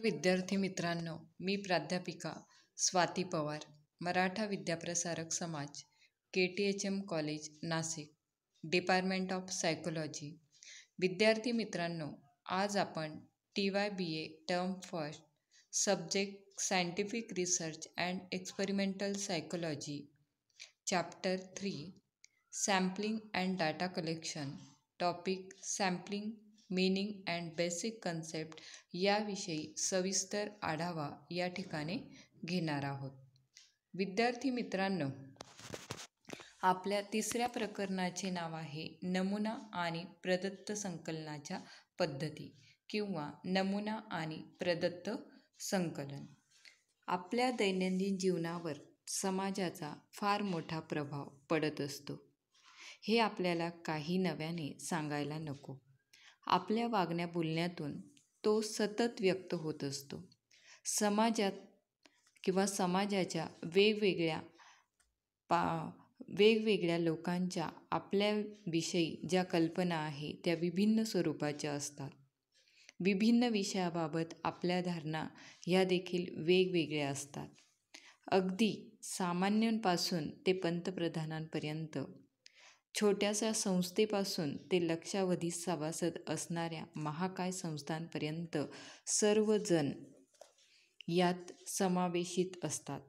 विद्यार्थी मित्रांनो, मी प्राध्यापिका स्वाती पवार, मराठा विद्याप्रसारक समाज, KTHM college Nashik, department of psychology. विद्यार्थी मित्रांनो, आज आपण TYBA term first, subject scientific research and experimental psychology, chapter 3 sampling and data collection, topic sampling, meaning and basic concept याविषयी सविस्तर आढावा या ठिकाणी घेणार आहोत. विद्यार्थी मित्रांनो, आपल्या तिसऱ्या प्रकरणाचे नाव आहे नमुना आणि प्रदत्त संकलनाच्या पद्धती किंवा नमुना आणि प्रदत्त संकलन. आपल्या दैनंदिन जीवनावर समाजाचा फार मोठा प्रभाव पडत असतो. हे आपल्याला काही नव्याने सांगायला नको. आपल्या वागण्या बोलण्यातून तो सतत व्यक्त होत असतो. समाजात किंवा समाजाच्या वेगवेगळ्या लोकांच्या आपल्याविषयी ज्या कल्पना आहे त्या विभिन्न स्वरूपाच्या असतात. विभिन्न विषयाबाबत आपल्या धारणा ह्या देखील वेगवेगळ्या असतात. अगदी सामान्यांपासून ते पंतप्रधानांपर्यंत, छोट्याशा संस्थेपासून ते लक्षावधी सभासद असणाऱ्या महाकाय संस्थांपर्यंत सर्वजण यात समावेशित असतात.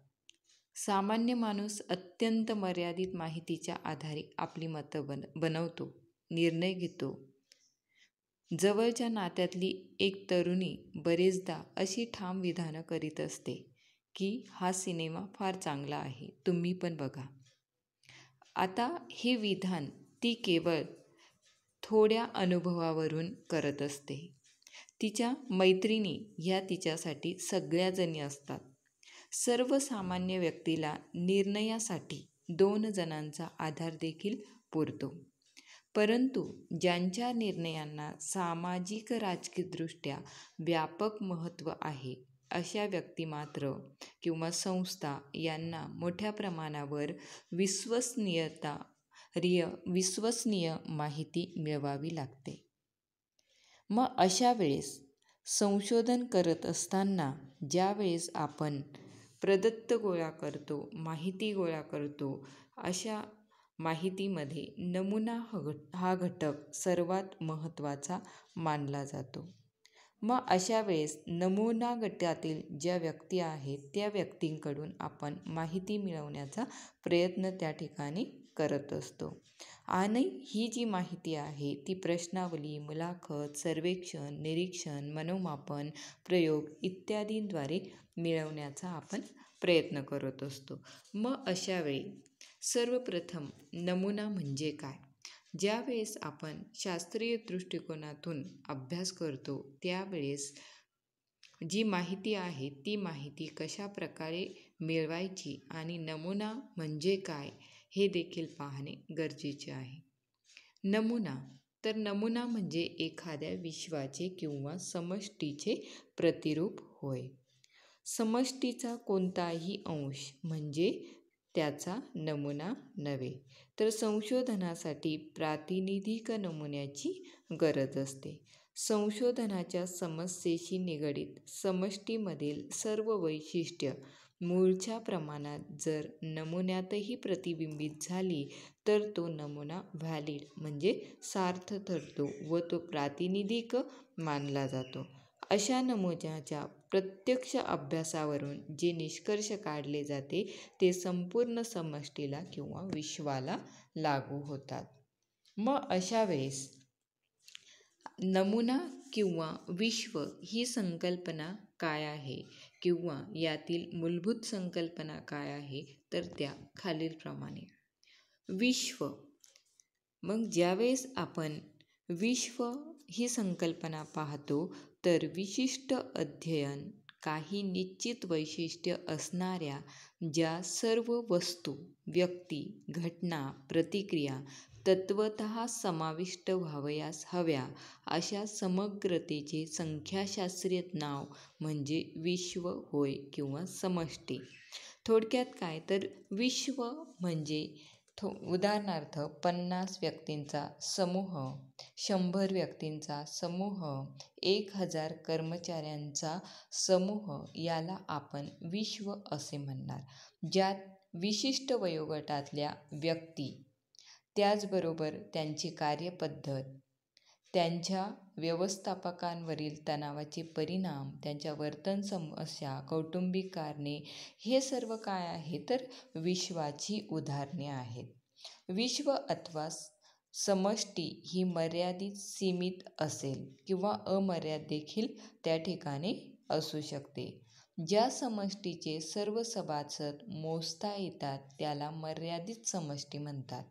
सामान्य माणूस अत्यंत मर्यादित माहितीच्या आधारे आपली मतं बनवतो, निर्णय घेतो. जवळच्या नात्यातली एक तरुणी बरेचदा अशी ठाम विधानं करीत असते की हा सिनेमा फार चांगला आहे, तुम्ही पण बघा. आता हे विधान ती केवळ थोड्या अनुभवावरून करत असते. तिच्या मैत्रिणी ह्या तिच्यासाठी सगळ्याजणी असतात. सर्वसामान्य व्यक्तीला निर्णयासाठी 2 जणांचा आधार देखील पुरतो. परंतु ज्यांच्या निर्णयांना सामाजिक राजकीयदृष्ट्या व्यापक महत्त्व आहे अशा व्यक्ती मात्र किंवा संस्था यांना मोठ्या प्रमाणावर विश्वसनीय माहिती मिळवावी लागते. मग अशा वेळेस संशोधन करत असताना ज्या वेळेस आपण प्रदत्त गोळा करतो, माहिती गोळा करतो, अशा माहितीमध्ये नमुना हा घटक सर्वात महत्त्वाचा मानला जातो. मग अशा वेळेस नमुना गटातील ज्या व्यक्ती आहेत त्या व्यक्तींकडून आपण माहिती मिळवण्याचा प्रयत्न त्या ठिकाणी करत असतो. आणि ही जी माहिती आहे ती प्रश्नावली, मुलाखत, सर्वेक्षण, निरीक्षण, मनोमापन, प्रयोग इत्यादींद्वारे मिळवण्याचा आपण प्रयत्न करत असतो. मग अशा वेळी सर्वप्रथम नमुना म्हणजे काय? ज्यावेळेस आपण शास्त्रीय दृष्टिकोनातून अभ्यास करतो त्यावेळेस जी माहिती आहे ती माहिती कशा प्रकारे मिळवायची आणि नमुना म्हणजे काय हे देखील पाहणे गरजेचे आहे. नमुना म्हणजे एखाद्या विश्वाचे किंवा समष्टीचे प्रतिरूप होय. समष्टीचा कोणताही अंश म्हणजे त्याचा नमुना नव्हे. तर संशोधनासाठी प्रातिनिधिक नमुन्याची गरज असते. संशोधनाच्या समस्येशी निगडीत समष्टीमधील सर्व वैशिष्ट्य मूळच्या प्रमाणात जर नमुन्यातही प्रतिबिंबित झाली तर तो नमुना व्हॅलिड म्हणजे सार्थ ठरतो व तो प्रातिनिधिक मानला जातो. अशा नमुन्याच्या प्रत्यक्ष अभ्यासावरून जे निष्कर्ष काढले जाते ते संपूर्ण समष्टीला किंवा विश्वाला लागू होतात. मग अशा वेळेस नमुना किंवा विश्व ही संकल्पना काय आहे किंवा यातील मूलभूत संकल्पना काय आहे तर त्या खालीलप्रमाणे. विश्व, मग ज्यावेळेस आपण विश्व ही संकल्पना पाहतो तर विशिष्ट अध्ययन, काही निश्चित वैशिष्ट्य असणाऱ्या ज्या सर्व वस्तू, व्यक्ती, घटना, प्रतिक्रिया तत्वतः समाविष्ट व्हावयास हव्या अशा समग्रतेचे संख्याशास्त्रीय नाव म्हणजे विश्व होय किंवा समष्टी. थोडक्यात काय तर विश्व म्हणजे उदाहरणार्थ 50 व्यक्तींचा समूह 100 व्यक्तींचा समूह, 1000 कर्मचाऱ्यांचा समूह याला आपण विश्व असे म्हणणार, ज्यात विशिष्ट वयोगटातल्या व्यक्ती, त्याचबरोबर त्यांची कार्यपद्धत, त्यांच्या व्यवस्थापकांवरील तणावाचे परिणाम, त्यांच्या वर्तन समस्या, कौटुंबिक कारणे, हे सर्व काय आहे तर विश्वाची उदाहरणे आहेत. विश्व अथवा समष्टी ही मर्यादित सीमित असेल किंवा अमर्यादित देखील त्या ठिकाणी असू शकते. ज्या समष्टीचे सर्व सभासद मोजता येतात त्याला मर्यादित समष्टी म्हणतात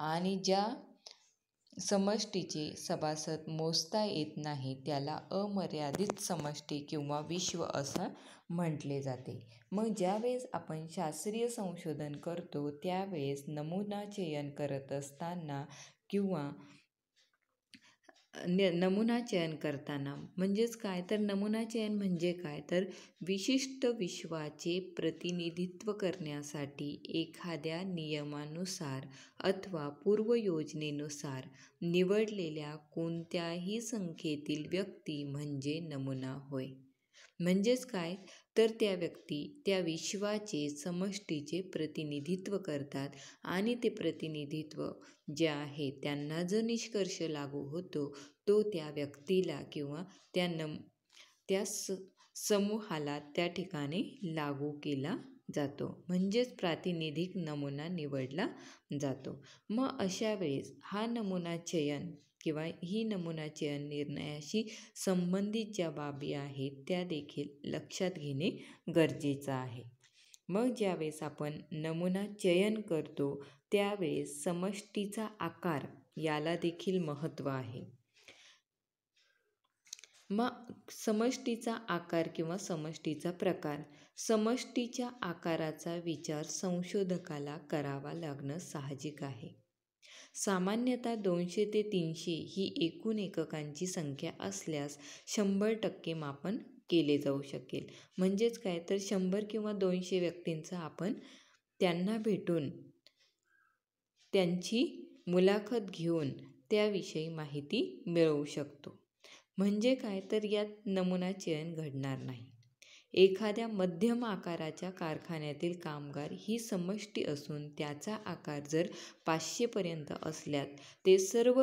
आणि ज्या समष्टीचे सभासद मोजता येत नाही त्याला अमर्यादित समष्टी किंवा विश्व असं म्हटले जाते. मग ज्यावेळेस आपण शास्त्रीय संशोधन करतो त्यावेळेस नमुना चयन करत असताना किंवा नमुना चयन करताना म्हणजेच काय तर नमुना चयन म्हणजे काय तर विशिष्ट विश्वाचे प्रतिनिधित्व करण्यासाठी एखाद्या नियमानुसार अथवा पूर्वयोजनेनुसार निवडलेल्या कोणत्याही संख्येतील व्यक्ती म्हणजे नमुना होय. म्हणजेच काय तर त्या व्यक्ती त्या विश्वाचे समष्टीचे प्रतिनिधित्व करतात आणि ते प्रतिनिधित्व जे आहे त्यांना जो निष्कर्ष लागू होतो तो त्या व्यक्तीला किंवा त्या समूहाला त्या ठिकाणी लागू केला जातो, म्हणजेच प्रातिनिधिक नमुना निवडला जातो. मग अशा वेळेस हा नमुना चयन किंवा ही नमुना चयन निर्णयाशी संबंधित ज्या बाबी आहेत त्या देखील लक्षात घेणे गरजेचं आहे. मग ज्यावेळेस आपण नमुना चयन करतो त्यावेळेस समष्टीचा आकार याला देखील महत्त्व आहे. मग समष्टीचा आकार किंवा समष्टीचा प्रकार. समष्टीच्या आकाराचा विचार संशोधकाला करावा लागणं साहजिक आहे. सामान्यतः 200 ते 300 ही एकूण एककांची संख्या असल्यास 100% मापन केले जाऊ शकेल. म्हणजेच काय तर 100 किंवा 200 व्यक्तींचा आपण त्यांना भेटून त्यांची मुलाखत घेऊन त्याविषयी माहिती मिळवू शकतो. म्हणजे काय तर यात नमुना चयन घडणार नाही. एखाद्या मध्यम आकाराच्या कारखान्यातील कामगार ही समष्टी असून त्याचा आकार जर 500 पर्यंत असल्यास ते सर्व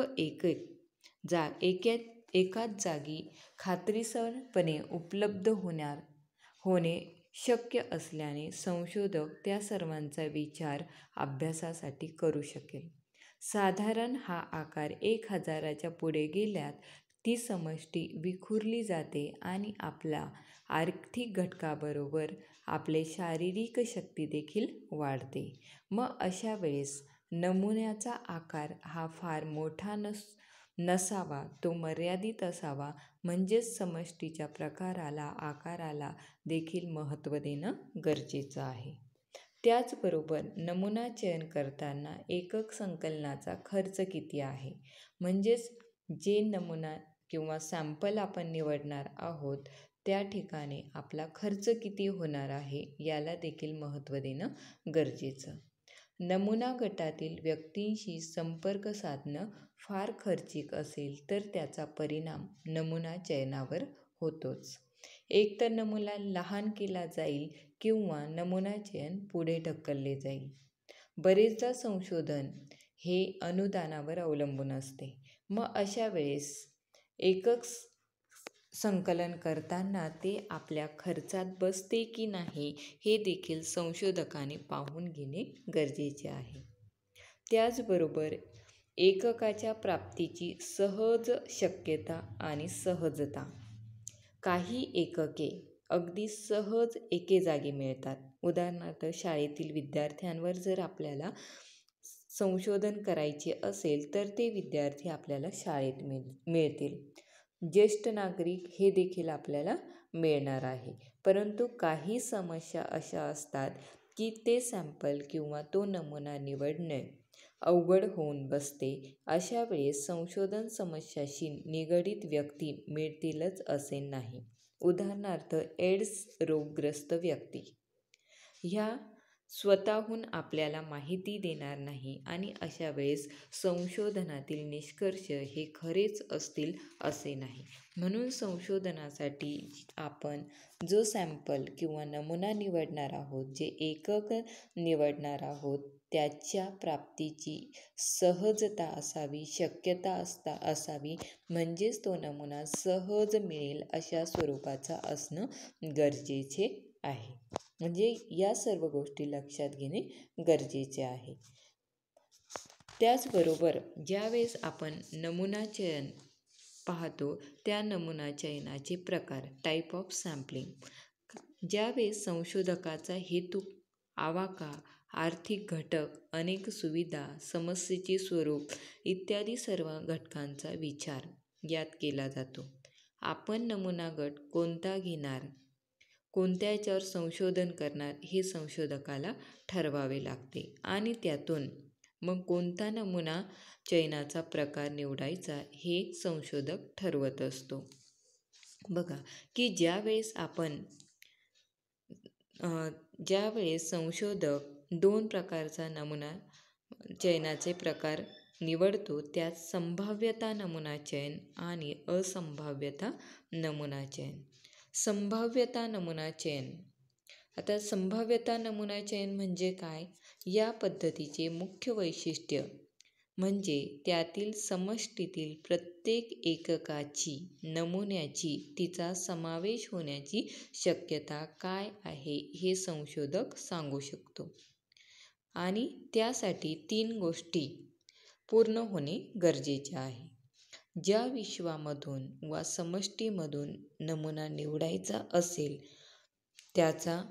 एकाच जागी खात्रीशीरपणे उपलब्ध होणे शक्य असल्याने संशोधक त्या सर्वांचा विचार अभ्यासासाठी करू शकेल. साधारण हा आकार 1000च्या पुढे गेल्यास ती समष्टी विखुरली जाते आणि आपल्या आर्थिक घटकाबरोबर आपले शारीरिक शक्ती देखील वाढते. मग अशा वेळेस नमुन्याचा आकार हा फार मोठा नसावा, तो मर्यादित असावा. म्हणजेच समष्टीच्या प्रकाराला, आकाराला देखील महत्त्व देणं गरजेचं आहे. त्याचबरोबर नमुना चयन करताना एकक संकलनाचा खर्च किती आहे, म्हणजेच जे नमुना किंवा सॅम्पल आपण निवडणार आहोत त्या ठिकाणी आपला खर्च किती होणार आहे याला देखील महत्त्व देणं गरजेचं. नमुना गटातील व्यक्तींशी संपर्क साधणं फार खर्चिक असेल तर त्याचा परिणाम नमुना चयनावर होतोच. एकतर नमुना लहान केला जाईल किंवा नमुना चयन पुढे ढकलले जाईल. बरेचदा संशोधन हे अनुदानावर अवलंबून असते. मग अशा वेळेस एकक संकलन करताना ते आपल्या खर्चात बसते की नाही हे देखील संशोधकाने पाहून घेणे गरजेचे आहे. त्याचबरोबर एककाच्या प्राप्तीची सहज शक्यता आणि सहजता. काही एकके अगदी सहज एके जागी मिळतात. उदाहरणार्थ शाळेतील विद्यार्थ्यांवर जर आपल्याला संशोधन करायचे असेल तर ते विद्यार्थी आपल्याला शाळेत मिळतील. ज्येष्ठ नागरिक हे देखील आपल्याला मिळणार आहे. परंतु काही समस्या अशा असतात की ते सॅम्पल किंवा तो नमुना निवडणे अवघड होऊन बसते. अशा वेळेस संशोधन समस्याशी निगडित व्यक्ती मिळतीलच असे नाही. उदाहरणार्थ एड्स रोगग्रस्त व्यक्ती. ह्या स्वतःहून आपल्याला माहिती देणार नाही आणि अशा वेळेस संशोधनातील निष्कर्ष हे खरेच असतील असे नाही. म्हणून संशोधनासाठी आपण जो सॅम्पल किंवा नमुना निवडणार आहोत, जे एकक निवडणार आहोत, त्याच्या प्राप्तीची सहजता असावी, शक्यता असावी, म्हणजेच तो नमुना सहज मिळेल अशा स्वरूपाचा असणं गरजेचे आहे. म्हणजे या सर्व गोष्टी लक्षात घेणे गरजेचे आहे. त्याचबरोबर ज्यावेळेस आपण नमुना चयन पाहतो, त्या नमुना चयनाचे प्रकार, टाईप ऑफ सॅम्पलिंग, ज्यावेळेस संशोधकाचा हेतू, आवाका, आर्थिक घटक, अनेक सुविधा, समस्येचे स्वरूप इत्यादी सर्व घटकांचा विचार यात केला जातो. आपण नमुना गट कोणता घेणार, कोणत्या याच्यावर संशोधन करणार हे संशोधकाला ठरवावे लागते आणि त्यातून मग कोणता नमुना चयनाचा प्रकार निवडायचा हे संशोधक ठरवत असतो. बघा की ज्यावेळेस संशोधक 2 प्रकारचा नमुना चयनाचे प्रकार निवडतो, त्यात संभाव्यता नमुना चयन आणि असंभाव्यता नमुना चयन. संभाव्यता नमुना चयन. आता संभाव्यता नमुना चयन म्हणजे काय? या पद्धतीचे मुख्य वैशिष्ट्य म्हणजे त्यातील समष्टीतील प्रत्येक एककाची, नमुन्याची, तिचा समावेश होण्याची शक्यता काय आहे हे संशोधक सांगू शकतो. आणि त्यासाठी 3 गोष्टी पूर्ण होणे गरजेचे आहे. ज्या विश्वामधून वा समष्टीमधून नमुना निवडायचा असेल, त्याचा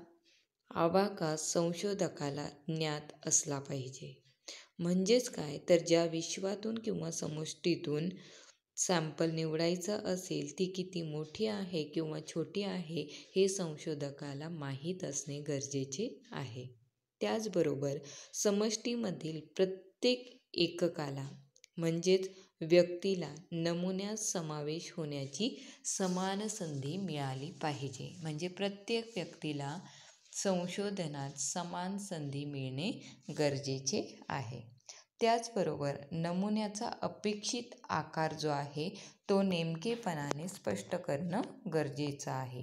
आवाका संशोधकाला ज्ञात असला पाहिजे. म्हणजेच काय, तर ज्या विश्वातून किंवा समष्टीतून सॅम्पल निवडायचा असेल, ती किती मोठी आहे किंवा छोटी आहे हे संशोधकाला माहीत असणे गरजेचे आहे. त्याचबरोबर समष्टीमधील प्रत्येक एककाला म्हणजेच व्यक्तीला नमुन्यात समावेश होण्याची समान संधी मिळाली पाहिजे. म्हणजे प्रत्येक व्यक्तीला संशोधनात समान संधी मिळणे गरजेचे आहे. त्याचबरोबर नमुन्याचा अपेक्षित आकार जो आहे तो नेमकेपणाने स्पष्ट करणं गरजेचं आहे.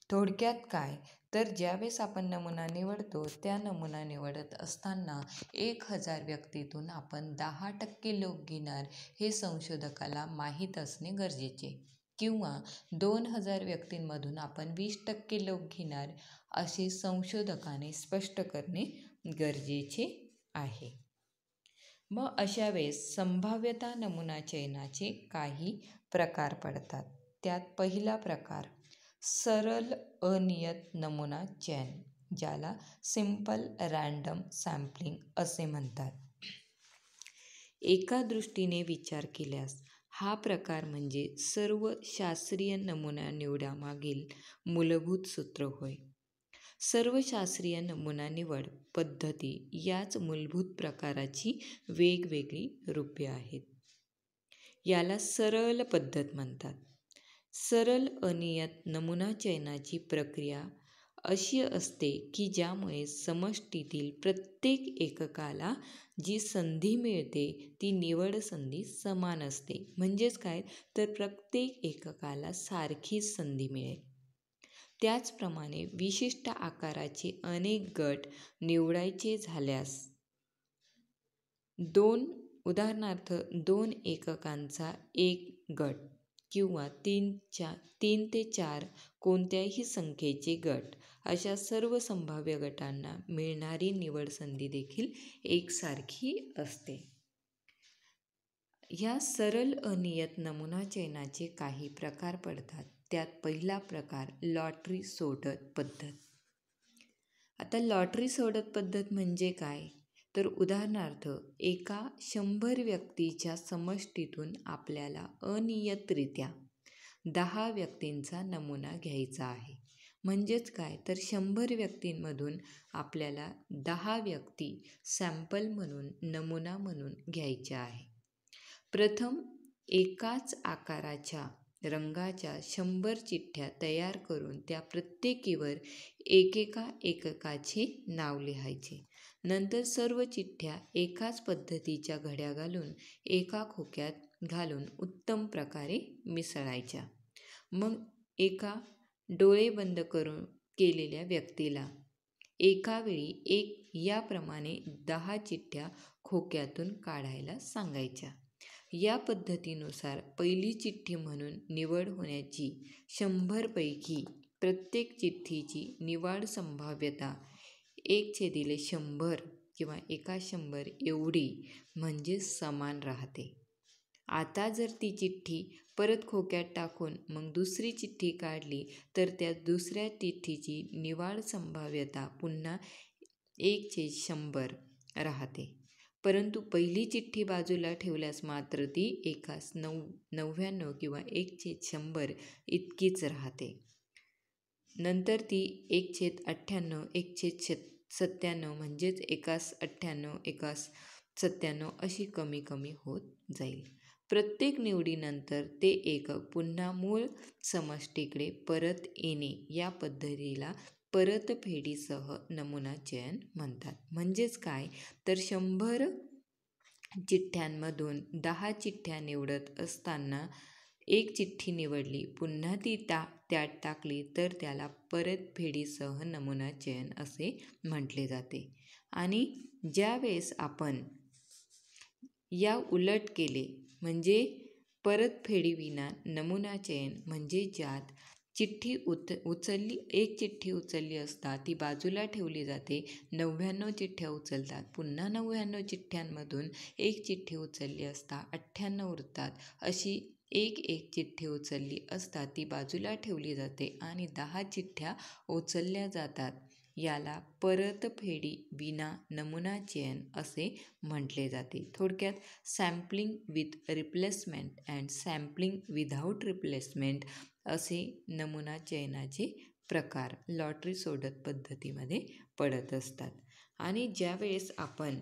थोडक्यात काय, तर ज्यावेळेस आपण नमुना निवडतो, त्या नमुना निवडत असताना 1000 व्यक्तीतून आपण 10% लोक घेणार हे संशोधकाला माहीत असणे गरजेचे, किंवा 2000 व्यक्तींमधून आपण 20% लोक घेणार असे संशोधकाने स्पष्ट करणे गरजेचे आहे. मग अशा वेळेस संभाव्यता नमुना चयनाचे काही प्रकार पडतात. त्यात पहिला प्रकार सरल अनियत नमुना चयन, ज्याला सिंपल रँडम सॅम्पलिंग असे म्हणतात. एका दृष्टीने विचार केल्यास हा प्रकार म्हणजे सर्व शास्त्रीय नमुना निवडामागील मूलभूत सूत्र होय. सर्व शास्त्रीय नमुना निवड पद्धती याच मूलभूत प्रकाराची वेगवेगळी रूपे आहेत. याला सरळ पद्धत म्हणतात. सरळ अनियत नमुना चयनाची प्रक्रिया अशी असते की ज्यामुळे समष्टीतील प्रत्येक एककाला जी संधी मिळते ती निवड संधी समान असते. म्हणजेच काय, तर प्रत्येक एककाला सारखीच संधी मिळेल. त्याचप्रमाणे विशिष्ट आकाराचे अनेक गट निवडायचे झाल्यास उदाहरणार्थ 2 एककांचा एक गट किंवा 3 ते 4 कोणत्याही संख्येचे गट, अशा सर्व संभाव्य गटांना मिळणारी निवड संधी देखील एकसारखी असते. ह्या सरळ अनियत नमुना चयनाचे काही प्रकार पडतात. त्यात पहिला प्रकार लॉटरी सोडत पद्धत. आता लॉटरी सोडत पद्धत म्हणजे काय, तर उदाहरणार्थ एका 100 व्यक्तीच्या समष्टीतून आपल्याला अनियतरित्या 10 व्यक्तींचा नमुना घ्यायचा आहे. म्हणजेच काय, तर 100 व्यक्तींमधून आपल्याला 10 व्यक्ती सॅम्पल म्हणून, नमुना म्हणून घ्यायच्या आहे. प्रथम एकाच आकाराच्या रंगाच्या 100 चिठ्ठ्या तयार करून त्या प्रत्येकीवर एककाचे नाव लिहायचे. नंतर सर्व चिठ्ठ्या एकाच पद्धतीच्या घड्या घालून एका खोक्यात घालून उत्तम प्रकारे मिसळायच्या. मग एका डोळे बंद करून केलेल्या व्यक्तीला एका वेळी याप्रमाणे 10 चिठ्ठ्या खोक्यातून काढायला सांगायच्या. या पद्धतीनुसार पहिली चिठ्ठी म्हणून निवड होण्याची 100 पैकी प्रत्येक चिठ्ठीची निवड संभाव्यता 1/100 किंवा 1/100 एवढी म्हणजे समान राहते. आता जर ती चिठ्ठी परत खोक्यात टाकून मग दुसरी चिठ्ठी काढली तर त्या दुसऱ्या चिठ्ठीची निवड संभाव्यता पुन्हा 1/100 राहते. परंतु पहिली चिठ्ठी बाजूला ठेवल्यास मात्र ती 1/99 किंवा 1/100 इतकीच राहते. नंतर ती 1/98, 1/97 म्हणजेच 1/98, 1/97 अशी कमी कमी होत जाईल. प्रत्येक निवडीनंतर ते एकक पुन्हा मूळ समष्टीकडे परत येणे या पद्धतीला परतफेडीसह नमुना चयन म्हणतात. म्हणजेच काय तर 100 चिठ्ठ्यांमधून 10 चिठ्ठ्या निवडत असताना एक चिठ्ठी निवडली पुन्हा ती त्यात टाकली तर त्याला परतफेडीसह नमुना चयन असे म्हटले जाते. आणि ज्या वेळेस आपण या उलट केले म्हणजे परतफेडीविना नमुना चयन म्हणजे ज्यात चिठ्ठी एक चिठ्ठी उचलली असता ती बाजूला ठेवली जाते, 99 चिठ्ठ्या उचलतात, पुन्हा 99 चिठ्ठ्यांमधून एक चिठ्ठी उचलली असता 98 उरतात, अशी एक चिठ्ठी उचलली असता ती बाजूला ठेवली जाते आणि 10 चिठ्ठ्या उचलल्या जातात. याला परतफेडी विना नमुना चयन असे म्हटले जाते. थोडक्यात sampling with replacement and sampling without replacement असे नमुना चयनाचे प्रकार लॉटरी सोडत पद्धतीमध्ये पडत असतात. आणि ज्यावेळेस आपण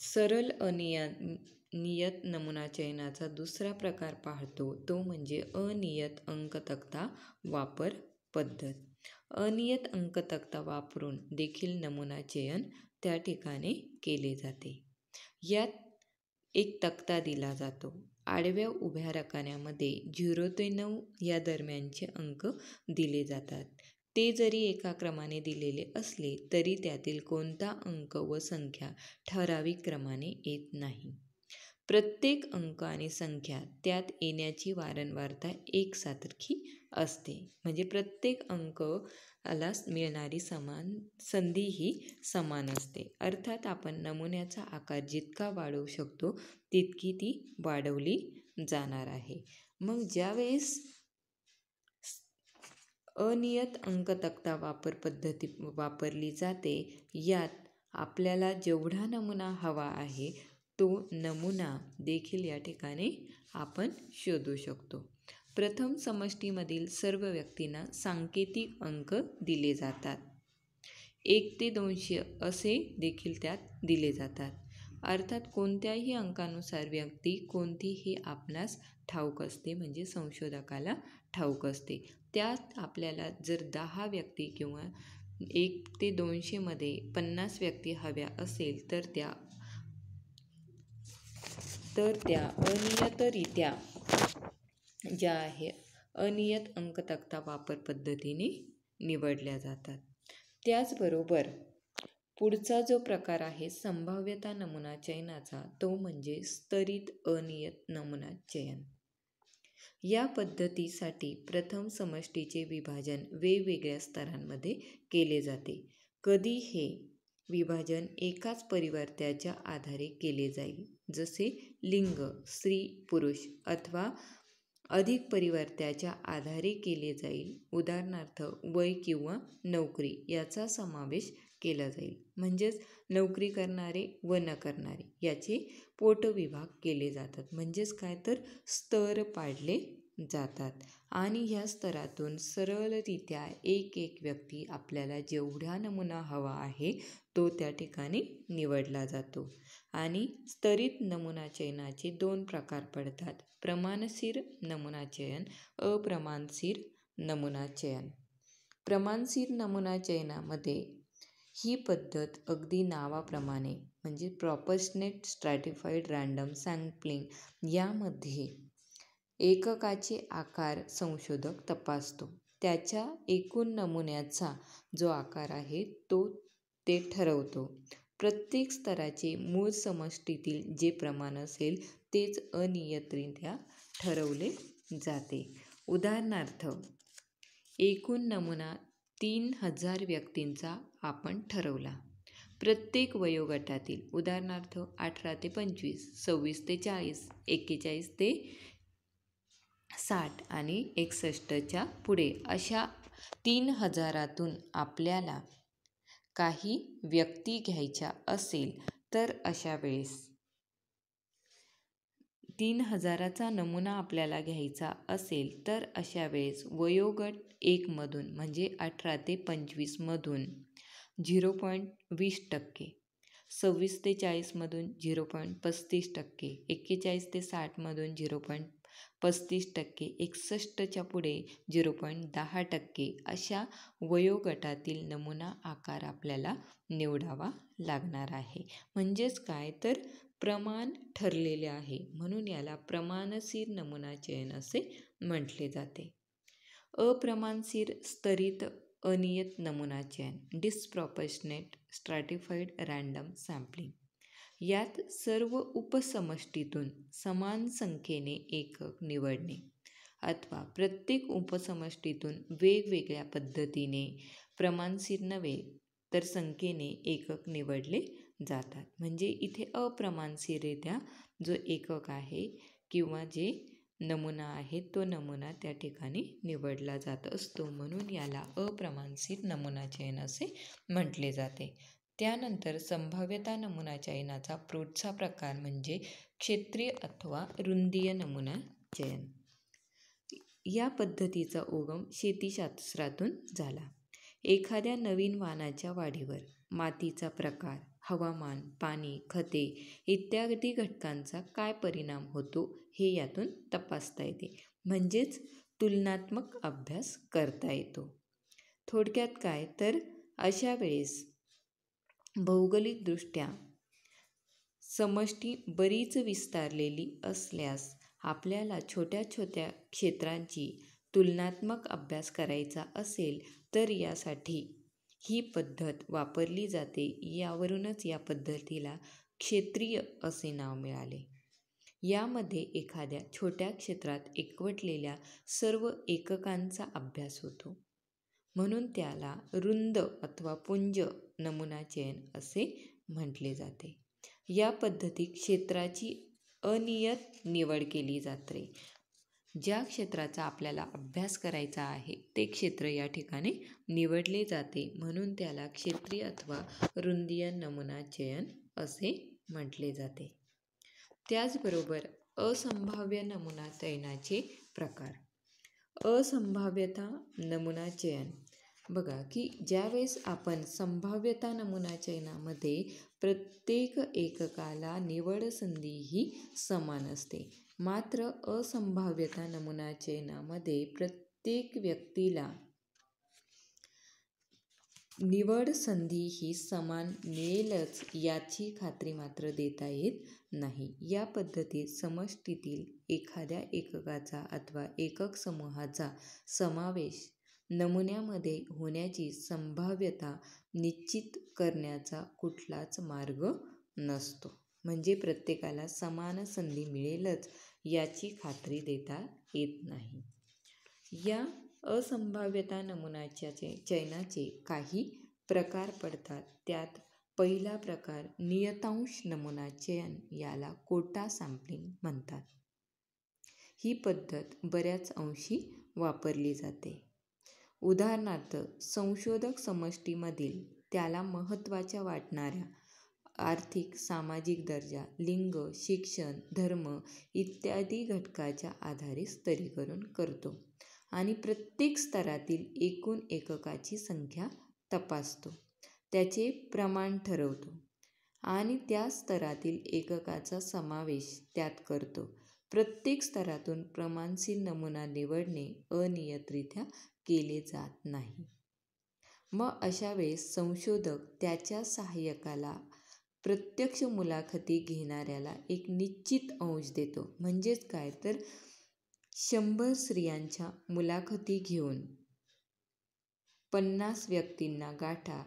सरळ अनियत नमुना चयनाचा दुसरा प्रकार पाहतो तो म्हणजे अनियत अंकतक्ता वापर पद्धत. अनियत अंकतक्ता वापरून देखील नमुना चयन त्या ठिकाणी केले जाते. यात एक तक्ता दिला जातो. आडव्या उभ्या रकान्यामध्ये 0 ते 9 या दरम्यानचे अंक दिले जातात. ते जरी एका क्रमाने दिलेले असले तरी त्यातील कोणता अंक व संख्या ठराविक क्रमाने येत नाही. प्रत्येक अंक आणि संख्या त्यात येण्याची वारंवारता एकसारखी असते. म्हणजे प्रत्येक अंकाला मिळणारी संधी ही समान असते. अर्थात आपण नमुन्याचा आकार जितका वाढवू शकतो तितकी ती वाढवली जाणार आहे. मग ज्यावेळेस अनियत अंकतक्ता वापर पद्धती वापरली जाते, यात आपल्याला जेवढा नमुना हवा आहे तो नमुना देखील या ठिकाणी आपण शोधू शकतो. प्रथम समष्टीमधील सर्व व्यक्तींना सांकेतिक अंक दिले जातात. 1 ते 200 असे देखील त्यात दिले जातात. अर्थात कोणत्याही अंकानुसार व्यक्ती कोणती हे आपणास ठाऊक असते, म्हणजे संशोधकाला ठाऊक असते. त्यात आपल्याला जर 10 व्यक्ती किंवा 1 ते 200 मध्ये 50 व्यक्ती हव्या असेल तर त्या अनियतरित्या ज्या आहे अनियत अंकतक्ता वापर पद्धतीने निवडल्या जातात. त्याचबरोबर पुढचा जो प्रकार आहे संभाव्यता नमुना चयनाचा तो म्हणजे स्तरित अनियत नमुना चयन. या पद्धतीसाठी प्रथम समष्टीचे विभाजन वेगवेगळ्या स्तरांमध्ये केले जाते. कधी हे विभाजन एकाच परिवर्त्याच्या आधारे केले जाईल, जसे लिंग स्त्री पुरुष, अथवा अधिक परिवर्त्याच्या आधारे केले जाईल, उदाहरणार्थ वय किंवा नोकरी याचा समावेश केला जाईल. म्हणजेच नोकरी करणारे व न करणारे याचे पोटविभाग केले जातात. म्हणजेच काय तर स्तर पाडले जातात आणि ह्या स्तरातून सरळरित्या एक व्यक्ती आपल्याला जेवढा नमुना हवा आहे तो त्या ठिकाणी निवडला जातो. आणि स्तरित नमुना चयनाचे 2 प्रकार पडतात: प्रमाणशीर नमुना चयन, अप्रमाणशीर नमुना चयन. प्रमाणशीर नमुना चयनामध्ये ही पद्धत अगदी नावाप्रमाणे म्हणजे प्रॉपोर्शनेट स्ट्रॅटिफाईड रँडम सॅम्पलिंग, यामध्ये एककाचे आकार संशोधक तपासतो. त्याच्या एकूण नमुन्याचा जो आकार आहे ते ठरवतो. प्रत्येक स्तराचे मूळ समष्टीतील जे प्रमाण असेल तेच अनियंत्रितरित्या ठरवले जाते. उदाहरणार्थ, एकूण नमुना 3000 व्यक्तींचा आपण ठरवला. प्रत्येक वयोगटातील, उदाहरणार्थ 18 ते 25, 26 ते 40, 41 ते 60 आणि 61च्या पुढे अशा 3000तून आपल्याला काही व्यक्ती घ्यायच्या असेल तर अशा वेळेस 3000चा नमुना आपल्याला घ्यायचा असेल तर अशा वेळेस वयोगट 1 मधून म्हणजे 18 ते 25 मधून 0.20%, 26 ते 40 मधून 0.35%, 41 ते 60 मधून 0.35%, 61च्या पुढे 0.10% अशा वयोगटातील नमुना आकार आपल्याला निवडावा लागणार आहे. म्हणजेच काय तर प्रमाण ठरलेले आहे, म्हणून याला प्रमाणशीर नमुना चयन असे म्हटले जाते. अप्रमाणशीर स्तरित अनियत नमुना चयन, डिस्प्रॉपोर्शनेट स्ट्रॅटिफाईड रँडम सॅम्पलिंग, यात सर्व उपसमष्टीतून समान संख्येने एकक निवडणे अथवा प्रत्येक उपसमष्टीतून वेगवेगळ्या पद्धतीने, प्रमाणशीर नव्हे तर संख्येने एकक निवडले जातात. म्हणजे इथे अप्रमाणशीररित्या जो एकक आहे किंवा जे नमुना आहे तो नमुना त्या ठिकाणी निवडला जात असतो, म्हणून याला अप्रमाणशीर नमुना चयन असे म्हटले जाते. त्यानंतर संभाव्यता नमुना चयनाचा पुढचा प्रकार म्हणजे क्षेत्रीय अथवा रुंदीय नमुना चयन. या पद्धतीचा उगम शेतीशास्त्रातून झाला. एखाद्या नवीन वाणाच्या वाढीवर मातीचा प्रकार, हवामान, पाणी, खते इत्यादी घटकांचा काय परिणाम होतो हे यातून तपासता येते. म्हणजेच तुलनात्मक अभ्यास करता येतो. थोडक्यात काय तर अशा वेळेस भौगोलिकदृष्ट्या समष्टी बरीच विस्तारलेली असल्यास आपल्याला छोट्या छोट्या क्षेत्रांची तुलनात्मक अभ्यास करायचा असेल तर यासाठी ही पद्धत वापरली जाते. यावरूनच या पद्धतीला क्षेत्रीय असे नाव मिळाले. यामध्ये एखाद्या छोट्या क्षेत्रात एकवटलेल्या सर्व एककांचा अभ्यास होतो, म्हणून त्याला रुंद अथवा पुंज नमुना चयन असे म्हटले जाते. या पद्धतीत क्षेत्राची अनियत निवड केली जाते. ज्या क्षेत्राचा आपल्याला अभ्यास करायचा आहे ते क्षेत्र या ठिकाणी निवडले जाते, म्हणून त्याला क्षेत्रीय अथवा रुंदीय नमुना चयन असे म्हटले जाते. त्याचबरोबर असंभाव्य नमुना चयनाचे प्रकार. असंभाव्यता नमुना चयन, बघा की ज्यावेळेस आपण संभाव्यता नमुना चयनामध्ये प्रत्येक एककाला निवड संधी ही समान असते, मात्र असंभाव्यता नमुना चयनामध्ये प्रत्येक व्यक्तीला निवड संधी ही समान मिळेलच याची खात्री मात्र देता येत नाही. या पद्धतीत समष्टीतील एखाद्या एककाचा अथवा एकक समूहाचा समावेश नमुन्यामध्ये होण्याची संभाव्यता निश्चित करण्याचा कुठलाच मार्ग नसतो. म्हणजे प्रत्येकाला समान संधी मिळेलच याची खात्री देता येत नाही. या असंभाव्यता नमुनाच्या चयनाचे काही प्रकार पडतात. त्यात पहिला प्रकार नियतांश नमुना चयन, याला कोटा सॅम्पलिंग म्हणतात. ही पद्धत बऱ्याच अंशी वापरली जाते. उदाहरणार्थ संशोधक समष्टीमधील त्याला महत्त्वाच्या वाटणाऱ्या आर्थिक सामाजिक दर्जा, लिंग, शिक्षण, धर्म इत्यादी घटकाच्या आधारे स्तरीकरण करतो आणि प्रत्येक स्तरातील एकूण एककाची संख्या तपासतो, त्याचे प्रमाण ठरवतो आणि त्या स्तरातील एककाचा समावेश त्यात करतो. प्रत्येक स्तरातून प्रमाणशील नमुना निवडणे अनियंत्रितरित्या केले जात नाही. मग अशा वेळेस संशोधक त्याच्या सहाय्यकाला प्रत्यक्ष मुलाखती घेणाऱ्याला एक निश्चित अंश देतो. म्हणजेच काय तर 100 स्त्रियांच्या मुलाखती घेऊन 50 व्यक्तींना गाठा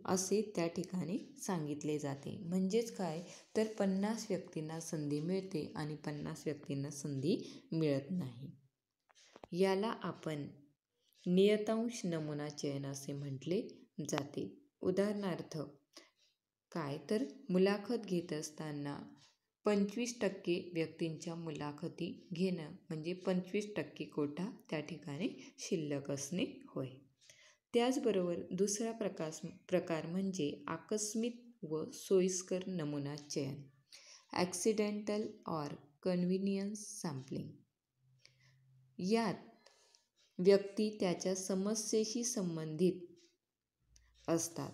असे त्या ठिकाणी सांगितले जाते. म्हणजेच काय तर 50 व्यक्तींना संधी मिळते आणि 50 व्यक्तींना संधी मिळत नाही. याला आपण नियतांश नमुना चयन असे म्हटले जाते. उदाहरणार्थ काय तर मुलाखत घेत असताना 25% व्यक्तींच्या मुलाखती घेणं म्हणजे 25% कोटा त्या ठिकाणी शिल्लक असणे होय. त्याचबरोबर दुसरा प्रकार म्हणजे आकस्मिक व सोयीस्कर नमुना चयन, ॲक्सिडेंटल ऑर कन्व्हिनियन्स सॅम्पलिंग. यात व्यक्ती त्याच्या समस्येशी संबंधित असतात.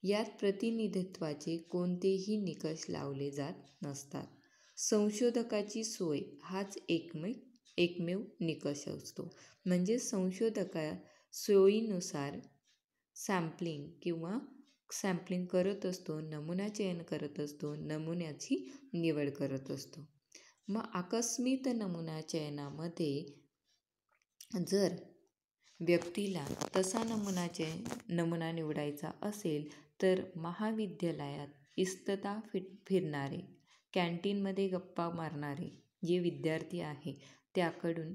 यात प्रतिनिधित्वाचे कोणतेही निकष लावले जात नसतात. संशोधकाची सोय हाच एकमेव निकष असतो. म्हणजे संशोधका सोयीनुसार सॅम्पलिंग करत असतो, नमुना चयन करत असतो, नमुन्याची निवड करत असतो. मग आकस्मिक नमुना चयनामध्ये जर व्यक्तीला तसा नमुना निवडायचा असेल तर महाविद्यालयात इस्तता फिरणारे, कॅन्टीनमध्ये गप्पा मारणारे जे विद्यार्थी आहे त्याकडून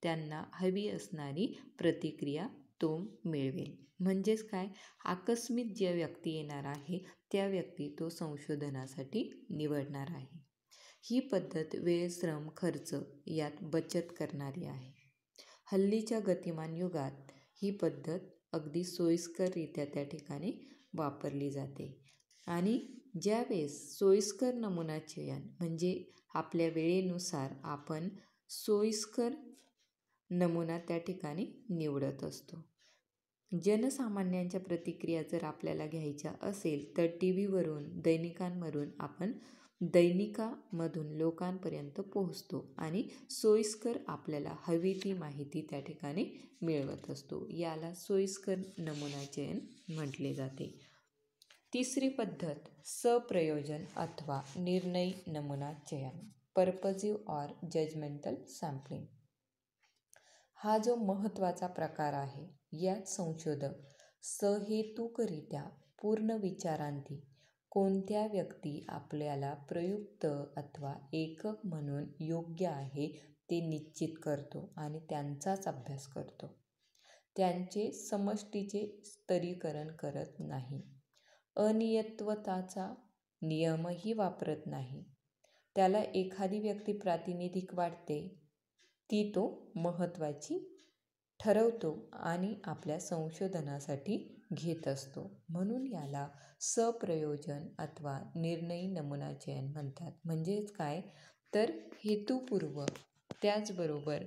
त्यांना हवी असणारी प्रतिक्रिया तो मिळवेल. म्हणजेच काय आकस्मिक ज्या व्यक्ती येणार आहे त्या व्यक्ती तो संशोधनासाठी निवडणार आहे. ही पद्धत वेळ, श्रम, खर्च यात बचत करणारी आहे. हल्लीच्या गतिमान युगात ही पद्धत अगदी सोयीस्कररित्या त्या ठिकाणी वापरली जाते. आणि ज्यावेळेस सोयीस्कर नमुना चयन म्हणजे आपल्या वेळेनुसार आपण सोयीस्कर नमुना त्या ठिकाणी निवडत असतो. जनसामान्यांच्या प्रतिक्रिया जर आपल्याला घ्यायच्या असेल तर टीव्हीवरून, दैनिकामधून लोकांपर्यंत पोहोचतो आणि सोयीस्कर आपल्याला हवी ती माहिती त्या ठिकाणी मिळवत असतो. याला सोयीस्कर नमुना चयन म्हटले जाते. तिसरी पद्धत सप्रयोजन अथवा निर्णयी नमुना चयन, पर्पजिव्ह ऑर जजमेंटल सॅम्पलिंग. हा जो महत्त्वाचा प्रकार आहे यात संशोधक सहेतुकरित्या पूर्ण विचारांती कोणत्या व्यक्ती आपल्याला प्रयुक्त अथवा एकक म्हणून योग्य आहे ते निश्चित करतो आणि त्यांचाच अभ्यास करतो. त्यांचे समष्टीचे स्तरीकरण करत नाही. अनियंत्रितत्वाचा नियमही वापरत नाही. त्याला एखादी व्यक्ती प्रातिनिधिक वाटते ती तो महत्त्वाची ठरवतो आणि आपल्या संशोधनासाठी घेत असतो. म्हणून याला सप्रयोजन अथवा निर्णयी नमुना चयन म्हणतात. म्हणजेच काय तर हेतुपूर्वक त्याचबरोबर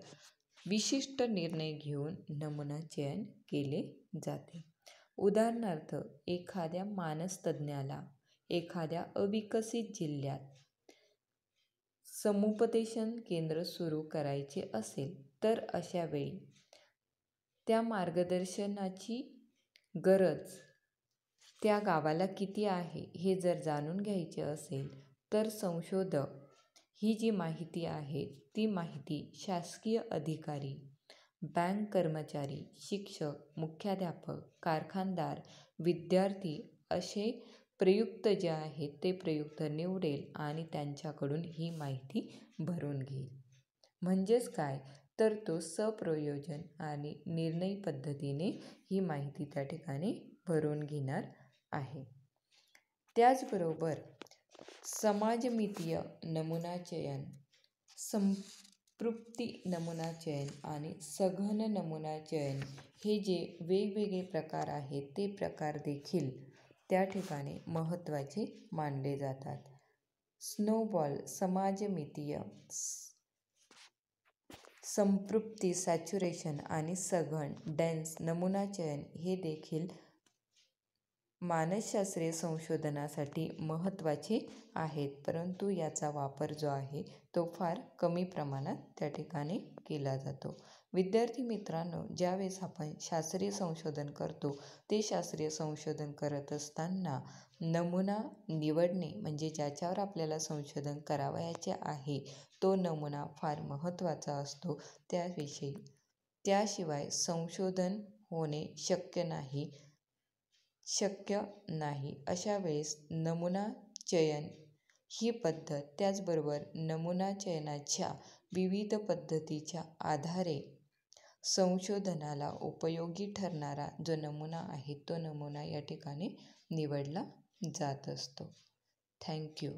विशिष्ट निर्णय घेऊन नमुना चयन केले जाते. उदाहरणार्थ एखाद्या मानसतज्ज्ञाला एखाद्या अविकसित जिल्ह्यात समुपदेशन केंद्र सुरू करायचे असेल तर अशा वेळी त्या मार्गदर्शनाची गरज त्या गावाला किती आहे हे जर जाणून घ्यायचे असेल तर संशोधक ही जी माहिती आहे ती माहिती शासकीय अधिकारी, बँक कर्मचारी, शिक्षक, मुख्याध्यापक, कारखानदार, विद्यार्थी असे प्रयुक्त जे आहेत ते प्रयुक्त निवडेल आणि त्यांच्याकडून ही माहिती भरून घेईल. म्हणजेच काय तर तो सप्रयोजन आणि निर्णयी पद्धतीने ही माहिती त्या ठिकाणी भरून घेणार आहे. त्याचबरोबर समाजमितीय नमुना चयन, संतृप्ति नमुना चयन आणि सघन नमुना चयन हे जे वेगवेगळे प्रकार आहेत ते प्रकार देखील त्या ठिकाणी महत्त्वाचे मानले जातात. स्नोबॉल समाजमितीय संतृप्ति, सॅच्युरेशन आणि सघन डेन्स नमुना चयन हे देखील मानसशास्त्रीय संशोधनासाठी महत्त्वाचे आहेत, परंतु याचा वापर जो आहे तो फार कमी प्रमाणात त्या ठिकाणी केला जातो. विद्यार्थी मित्रांनो, ज्यावेळेस आपण शास्त्रीय संशोधन करतो ते शास्त्रीय संशोधन करत असताना नमुना निवडणे म्हणजे ज्याच्यावर आपल्याला संशोधन करावयाचे आहे तो नमुना फार महत्त्वाचा असतो. त्याशिवाय संशोधन होणे शक्य नाही. अशा वेळेस नमुना चयन ही पद्धत, त्याचबरोबर नमुना चयनाच्या विविध पद्धतीच्या आधारे संशोधनाला उपयोगी ठरणारा जो नमुना आहे तो नमुना या ठिकाणी निवडला जात असतो. थँक्यू.